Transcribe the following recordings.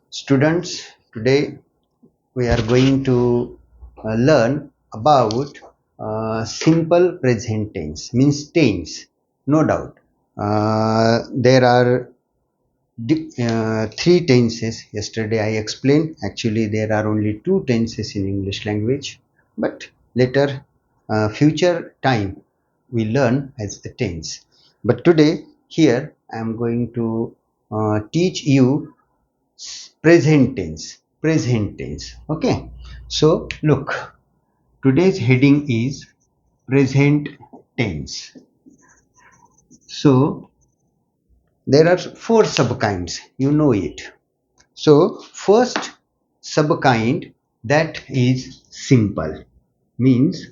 Students, today we are going to learn about simple present tense, means tense, no doubt. There are three tenses. Yesterday I explained, actually there are only two tenses in English language, but later, future time, we learn as a tense. But today, here I am going to teach you present tense. Okay, so look, today's heading is present tense. So there are four subkinds, you know it. So first subkind, that is simple, means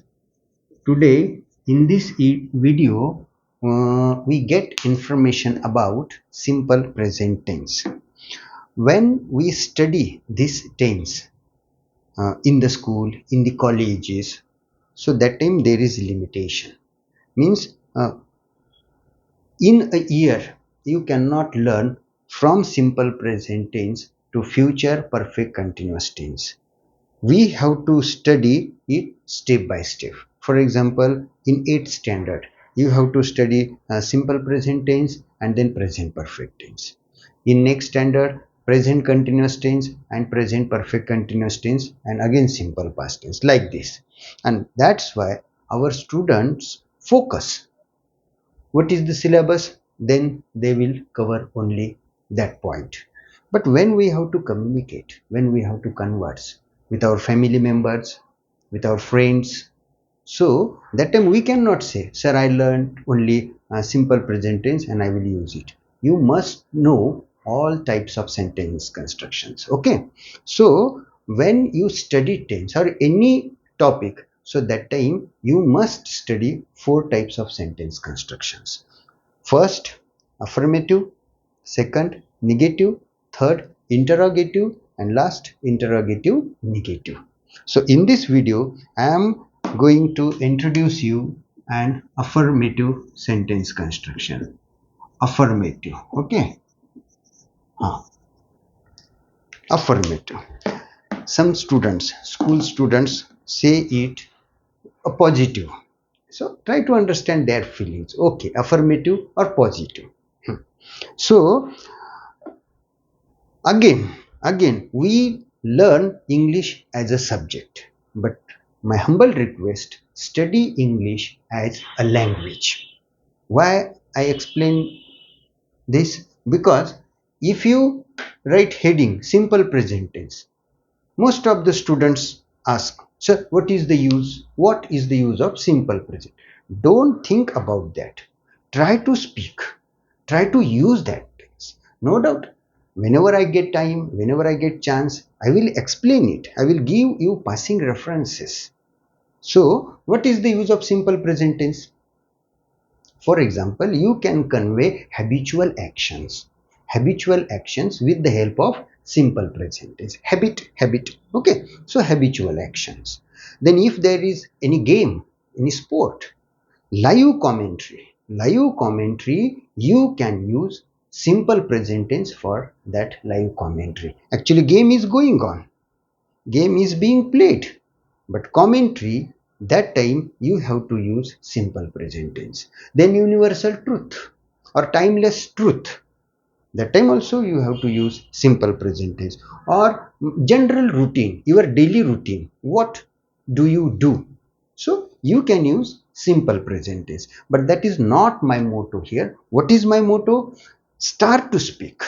today in this video we get information about simple present tense. When we study this tense in the school, in the colleges, so that time there is limitation, means in a year you cannot learn from simple present tense to future perfect continuous tense. We have to study it step by step. For example, in 8th standard you have to study simple present tense and then present perfect tense. In next standard, present continuous tense and present perfect continuous tense, and again simple past tense, like this. And that's why our students focus what is the syllabus, then they will cover only that point. But when we have to communicate, when we have to converse with our family members, with our friends, so that time we cannot say, sir, I learned only simple present tense and I will use it. You must know all types of sentence constructions. Okay, so when you study tense or any topic, so that time you must study four types of sentence constructions. First, affirmative; second, negative; third, interrogative; and last, interrogative negative. So in this video I am going to introduce you an affirmative sentence construction. Affirmative. Okay. Affirmative. Some students, school students, say it a positive. So try to understand their feelings. Okay, affirmative or positive. So again we learn English as a subject, but my humble request, study English as a language. Why I explain this? Because if you write heading simple present tense, most of the students ask, sir, what is the use of simple present? Don't think about that, try to speak, try to use that tense. No doubt, whenever I get time, whenever I get chance, I will explain it, I will give you passing references. So what is the use of simple present tense? For example, you can convey habitual actions with the help of simple present tense. Habit. Okay, so habitual actions. Then if there is any game, any sport, live commentary, you can use simple present tense for that live commentary. Actually, game is going on, game is being played, but commentary, that time you have to use simple present tense. Then universal truth or timeless truth, that time also you have to use simple present tense. Or general routine, your daily routine, what do you do, so you can use simple present tense. But that is not my motto here. What is my motto? Start to speak.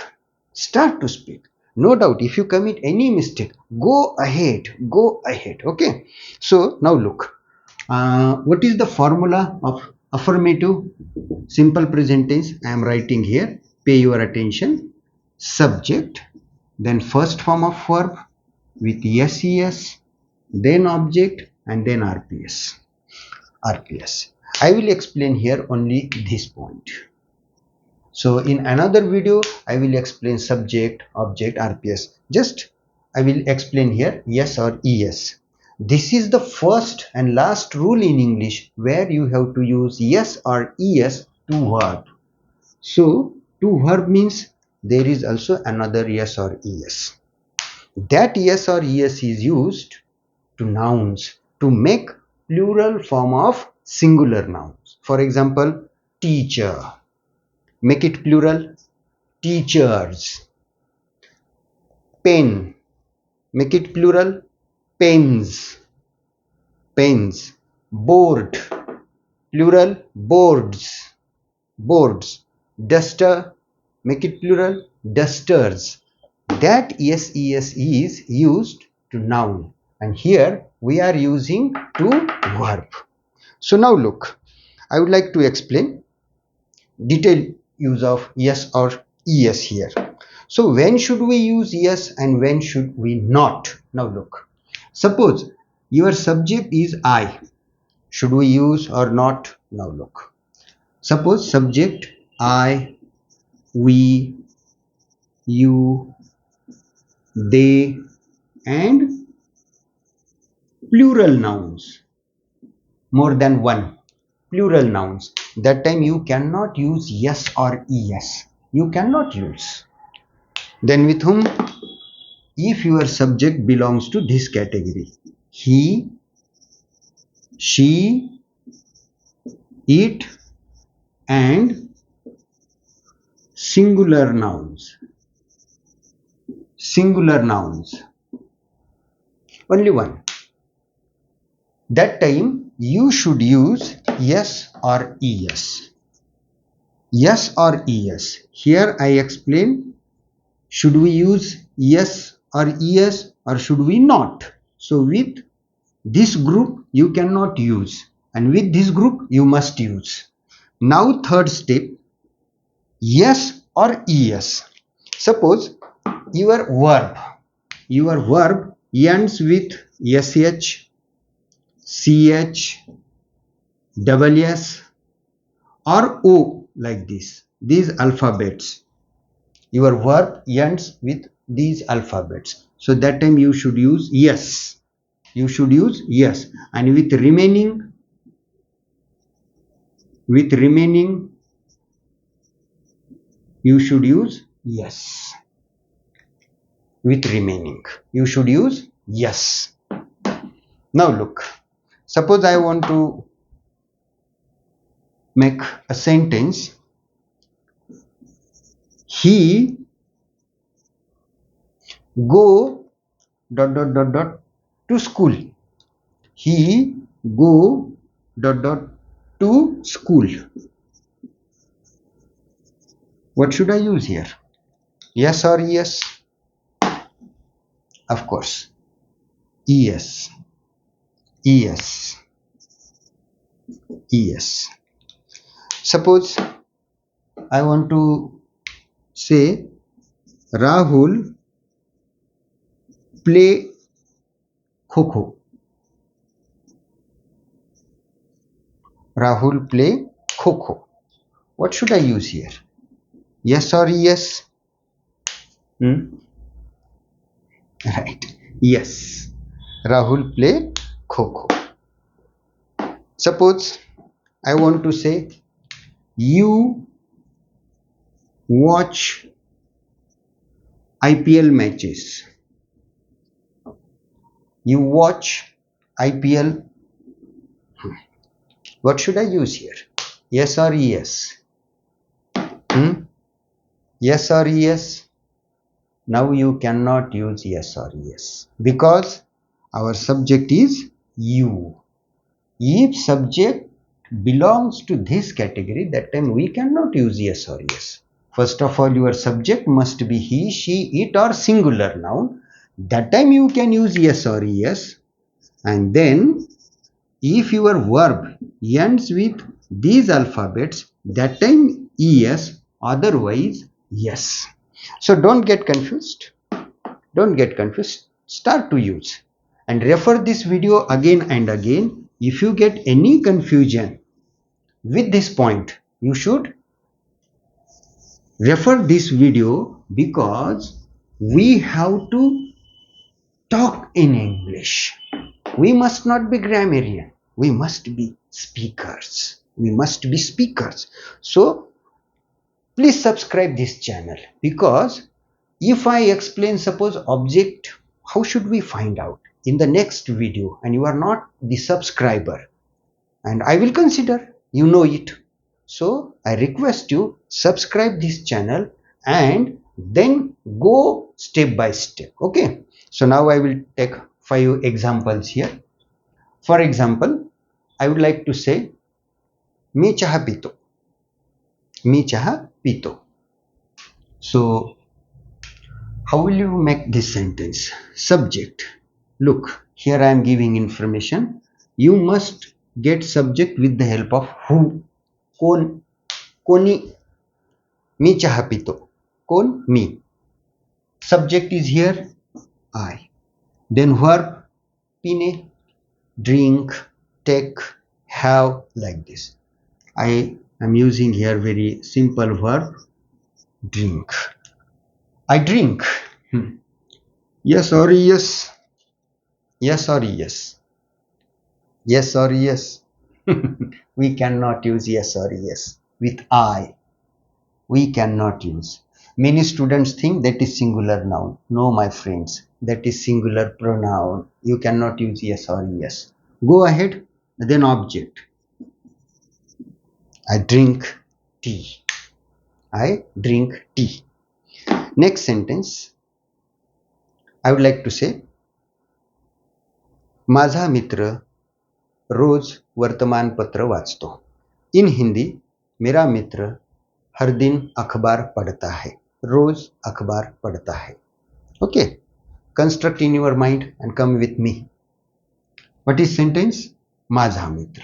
No doubt, if you commit any mistake, go ahead. Okay, so now look, what is the formula of affirmative simple present tense? I am writing here, pay your attention. Subject, then first form of verb with ses, then object, and then rps. I will explain here only this point. So in another video I will explain subject, object, rps. Just I will explain here yes or es. This is the first and last rule in English where you have to use yes or es to verb. So to verb means there is also another yes or es. That yes or yes is used to nouns to make plural form of singular nouns. For example, teacher. Make it plural, teachers. Pen. Make it plural, pens. Pens. Board. Plural, boards. Boards. Duster. Make it plural, dusters. That yes is used to noun, and here we are using to verb. So now look, I would like to explain detailed use of yes or es here. So when should we use yes and when should we not? Now look, suppose your subject is I, should we use or not? Now look, suppose subject I, we, you, they, and plural nouns, more than one plural nouns, that time you cannot use yes or es, you cannot use. Then with whom? If your subject belongs to this category, he, she, it, and singular nouns, singular nouns, only one, that time you should use yes or es. Yes or es. Here I explain, should we use yes or es or should we not? So with this group you cannot use, and with this group you must use. Now third step, yes or es. Suppose your verb ends with sh, ch, double s, or o, like this, these alphabets. Your verb ends with these alphabets, so that time you should use yes, you should use yes, and with remaining you should use yes, with remaining you should use yes. Now look, suppose I want to make a sentence, he go dot dot dot dot to school, he go dot dot to school. What should I use here? Yes or yes? Of course, yes, yes, yes. Suppose I want to say Rahul play kho. Rahul play kho. What should I use here? Yes or yes? Right. Yes. Rahul play kho. Suppose I want to say you watch IPL matches. You watch IPL. What should I use here? Yes or yes? Yes or yes? Now you cannot use yes or yes because our subject is you. If subject belongs to this category, that time we cannot use yes or yes. First of all, your subject must be he, she, it, or singular noun. That time you can use yes or yes. And then if your verb ends with these alphabets, that time es, otherwise yes. So don't get confused. Don't get confused. Start to use and refer this video again and again. If you get any confusion with this point, you should refer this video, because we have to talk in English. We must not be grammarian. We must be speakers. We must be speakers. So please subscribe this channel, because if I explain suppose object how should we find out in the next video? And you are not the subscriber, and I will consider, you know it. So I request you subscribe this channel and then go step by step. Okay. So now I will take 5 examples here. For example, I would like to say मी चहा पितो. मी चहा पितो. So how will you make this sentence? Subject. Look, here I am giving information. You must get subject with the help of who. कोण. कोणी. मी चहा पितो. कोण. मी. Subject is here. I. Then verb. पिणे. Drink. Take. Have. Like this. I am using here very simple verb. Drink. I drink. Yes or yes. Yes or yes. Yes or yes. We cannot use yes or yes with I. We cannot use. Many students think that is singular noun. No, my friends, that is singular pronoun. You cannot use yes or yes. Go ahead. Then object. I drink tea. I drink tea. Next sentence. I would like to say माझा मित्र रोज वर्तमानपत्र वाचतो. इन हिंदी, मेरा मित्र हर दिन अखबार पढ़ता है. रोज अखबार पढ़ता है. Okay. Construct in your mind and come with me. What is sentence? माझा मित्र.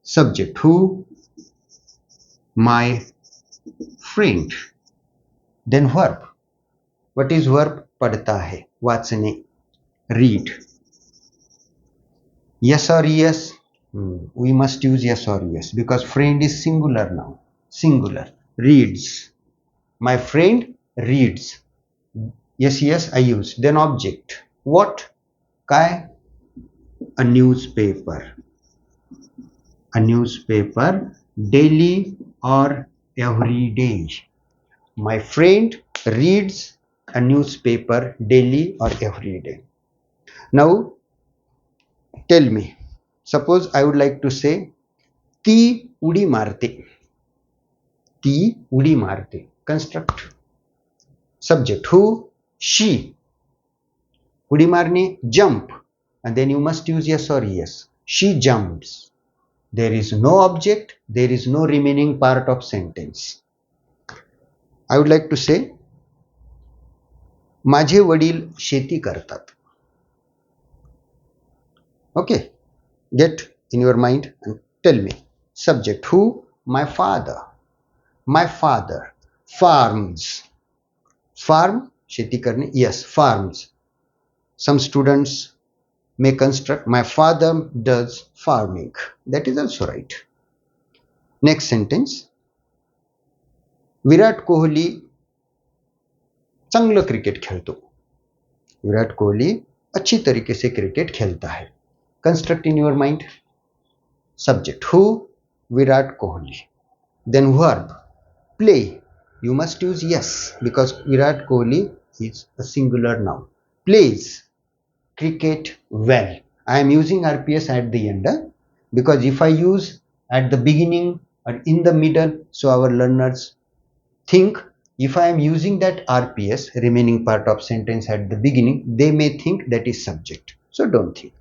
Subject who? My friend. Then verb. What is verb? पढ़ता है. वाचने. Read. Yes or yes? We must use yes or yes because friend is singular now. Singular. Reads. My friend reads. Yes, yes, I use. Then object. What? काय? A newspaper. A newspaper daily or every day. My friend reads a newspaper daily or every day. Now, tell me. Suppose I would like to say ती उडी मारते. ती उडी मारते. Construct. Subject who? She. उडी मारणे. Jump. And then you must use yes or yes. She jumps. There is no object. There is no remaining part of sentence. I would like to say माझे वडील शेती करतात. Okay. Get in your mind and tell me. Subject who? My father. My father farms. Farm, शेती करणे. Yes, farms. Some students may construct my father does farming. That is also right. Next sentence. Virat Kohli चांगलं cricket खेळतो. विराट कोहली अच्छी तरीके से cricket खेलता है. Construct in your mind. Subject who? Virat Kohli. Then verb play. You must use yes because Virat Kohli is a singular noun. Plays cricket well. I am using RPS at the end because if I use at the beginning or in the middle, so our learners think if I am using that RPS, remaining part of sentence at the beginning, they may think that is subject. So don't think.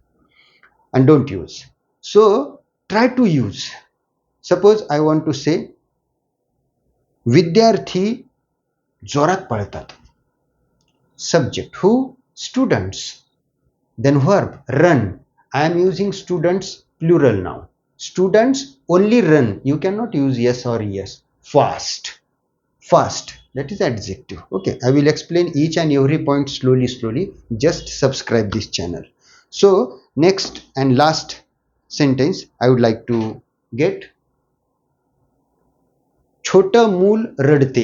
And don't use. So try to use. Suppose I want to say विद्यार्थी जोरात पळतात. Subject who? Students. Then verb run. I am using students plural now. Students only run. You cannot use yes or yes. Fast. Fast. That is adjective. Okay. I will explain each and every point slowly. Just subscribe this channel. So next and last sentence I would like to get. छोटं मूल रडते.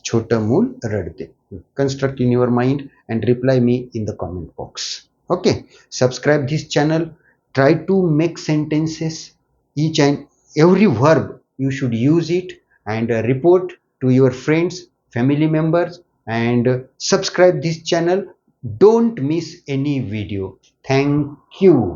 छोटं मूल रडते. Construct in your mind and reply me in the comment box. Okay. Subscribe this channel. Try to make sentences. Each and every verb you should use it and report to your friends, family members and subscribe this channel Don't miss any video. Thank you.